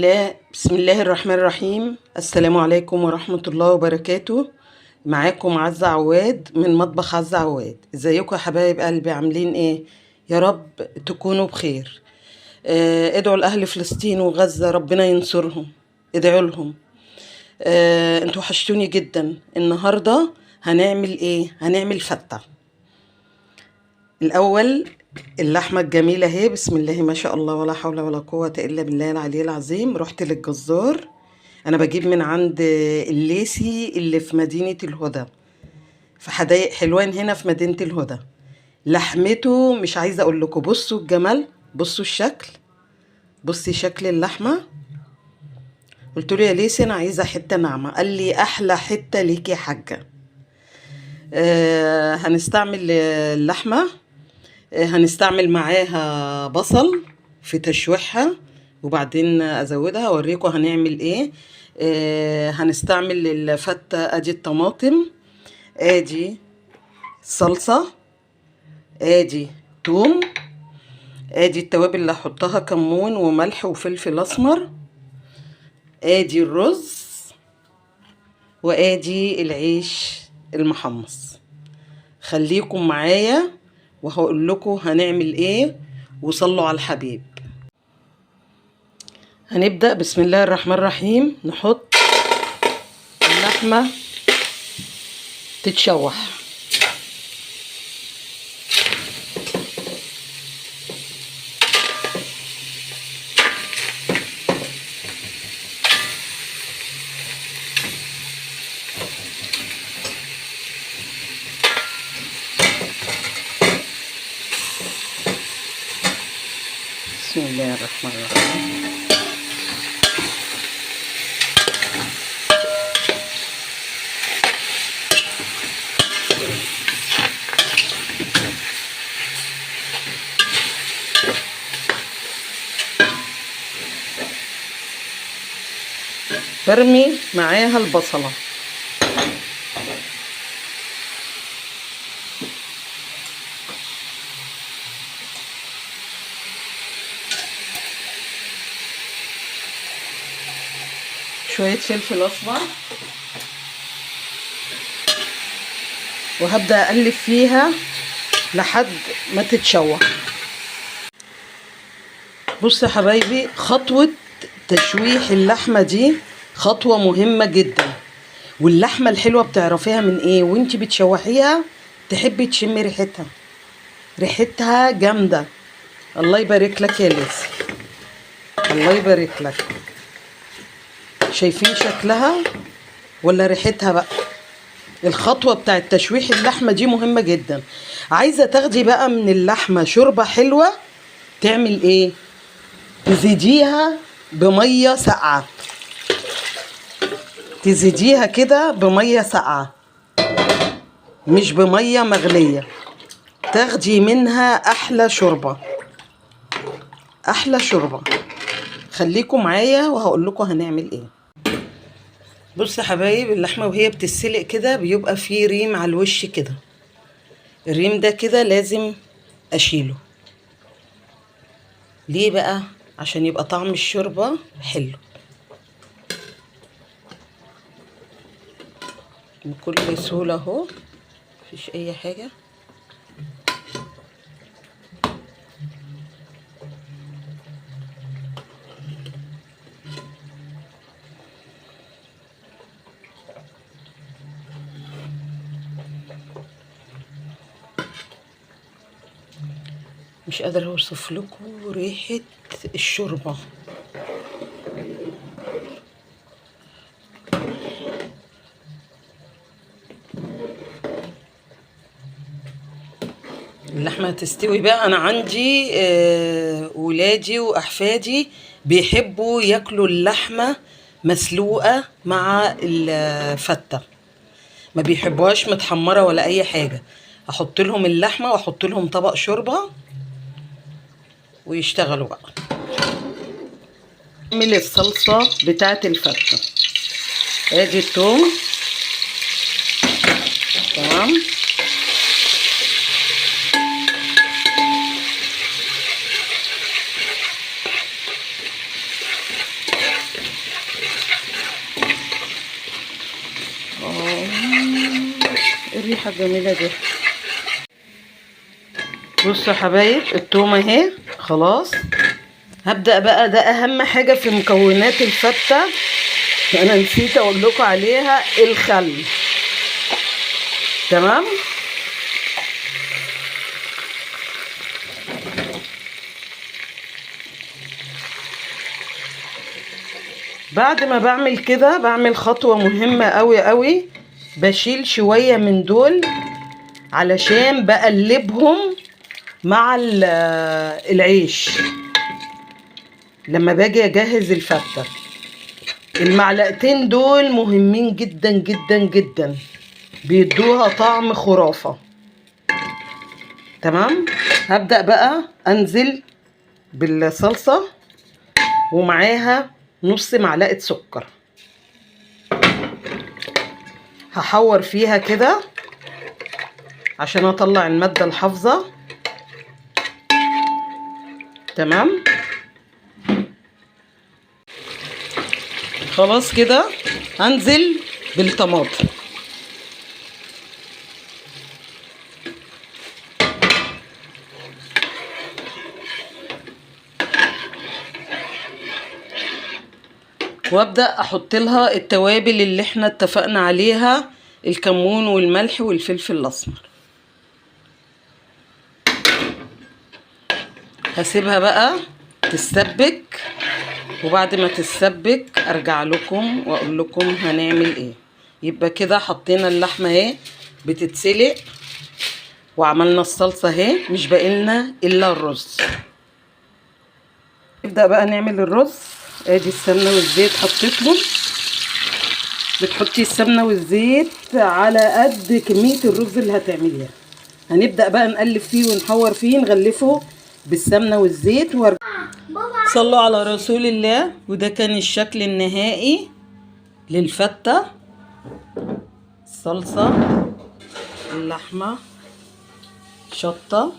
بسم الله الرحمن الرحيم. السلام عليكم ورحمة الله وبركاته. معاكم عزة عواد من مطبخ عزة عواد. ازيكم يا حبايب قلبي، عاملين ايه؟ يا رب تكونوا بخير. ادعوا لأهل فلسطين وغزة، ربنا ينصرهم، ادعوا لهم. انتوا وحشتوني جدا. النهاردة هنعمل ايه؟ هنعمل فتة. الاول اللحمه الجميله اهي، بسم الله ما شاء الله ولا حول ولا قوه الا بالله العلي العظيم. رحت للجزار، انا بجيب من عند الليسي اللي في مدينه الهدى، في حدائق حلوان هنا في مدينه الهدى. لحمته مش عايزه اقول لكم، بصوا الجمال، بصوا الشكل، بصي شكل اللحمه. قلت له يا ليسي انا عايزه حته ناعمه، قال لي احلى حته ليكي يا حاجه. هنستعمل اللحمه، هنستعمل معاها بصل في تشويحها، وبعدين ازودها اوريكم هنعمل ايه. هنستعمل الفتة، ادي الطماطم، ادي صلصة، ادي توم، ادي التوابل اللي هحطها كمون وملح وفلفل اسمر، ادي الرز، وادي العيش المحمص. خليكم معايا وهقول لكم هنعمل ايه، وصلوا على الحبيب. هنبدأ بسم الله الرحمن الرحيم. نحط اللحمة تتشوح. بسم الله الرحمن الرحيم. برمي معاها البصلة، شوية فلفل أسمر، وهبدأ أقلب فيها لحد ما تتشوح. بصوا يا حبايبي، خطوة تشويح اللحمة دي خطوة مهمة جدا. واللحمة الحلوة بتعرفيها من ايه؟ وانتي بتشوحيها تحبي تشمي ريحتها، ريحتها جامدة. الله يبارك لك يا ليسي، الله يبارك لك. شايفين شكلها ولا ريحتها بقى؟ الخطوة بتاعت تشويح اللحمة دي مهمة جدا. عايزة تاخدي بقى من اللحمة شوربة حلوة، تعمل ايه؟ تزيديها بمية ساقعة، تزيديها كده بمية ساقعة مش بمية مغلية، تاخدي منها احلى شوربة، احلى شوربة. خليكم معايا وهقول لكم هنعمل ايه. بص يا حبايب، اللحمة وهي بتتسلق كده بيبقى فيه ريم على الوش كده، الريم ده كده لازم اشيله. ليه بقى؟ عشان يبقى طعم الشوربة حلو. بكل سهولة اهو، مفيش اي حاجة. مش قادرة اوصف لكم ريحة الشوربة. اللحمة تستوي بقى. انا عندي ولادي واحفادي بيحبوا ياكلوا اللحمة مسلوقة مع الفتة، ما بيحبوهاش متحمرة ولا اي حاجة. احط لهم اللحمة واحط لهم طبق شوربة ويشتغلوا بقى. اعمل الصلصة بتاعة الفتة. ادي الثوم، تمام، الريحة الجميلة دي. بصوا يا حبايب التومة اهي خلاص. هبدأ بقى، ده اهم حاجة في مكونات الفتة، انا نسيت اقول لكم عليها، الخل. تمام. بعد ما بعمل كده بعمل خطوة مهمة قوي قوي، بشيل شوية من دول علشان بقلبهم مع العيش لما باجي اجهز الفتة. المعلقتين دول مهمين جدا جدا جدا، بيدوها طعم خرافة. تمام. هبدأ بقى انزل بالصلصة ومعاها نص معلقة سكر، هحور فيها كده عشان اطلع المادة الحافظة. تمام. خلاص كده هنزل بالطماطم. وابدأ احط لها التوابل اللي احنا اتفقنا عليها، الكمون والملح والفلفل الاسمر. هسيبها بقى تتسبك، وبعد ما تتسبك ارجع لكم واقول لكم هنعمل ايه. يبقى كده حطينا اللحمه اهي بتتسلق، وعملنا الصلصه اهي، مش باقيلنا الا الرز. نبدا بقى نعمل الرز. ادي السمنه والزيت حطيتهم. بتحطي السمنه والزيت على قد كميه الرز اللي هتعمليها. هنبدا بقى نقلب فيه ونحور فيه، نغلفه بالسمنه والزيت. صلوا على رسول الله. وده كان الشكل النهائي للفتة. الصلصة، اللحمة، شطة.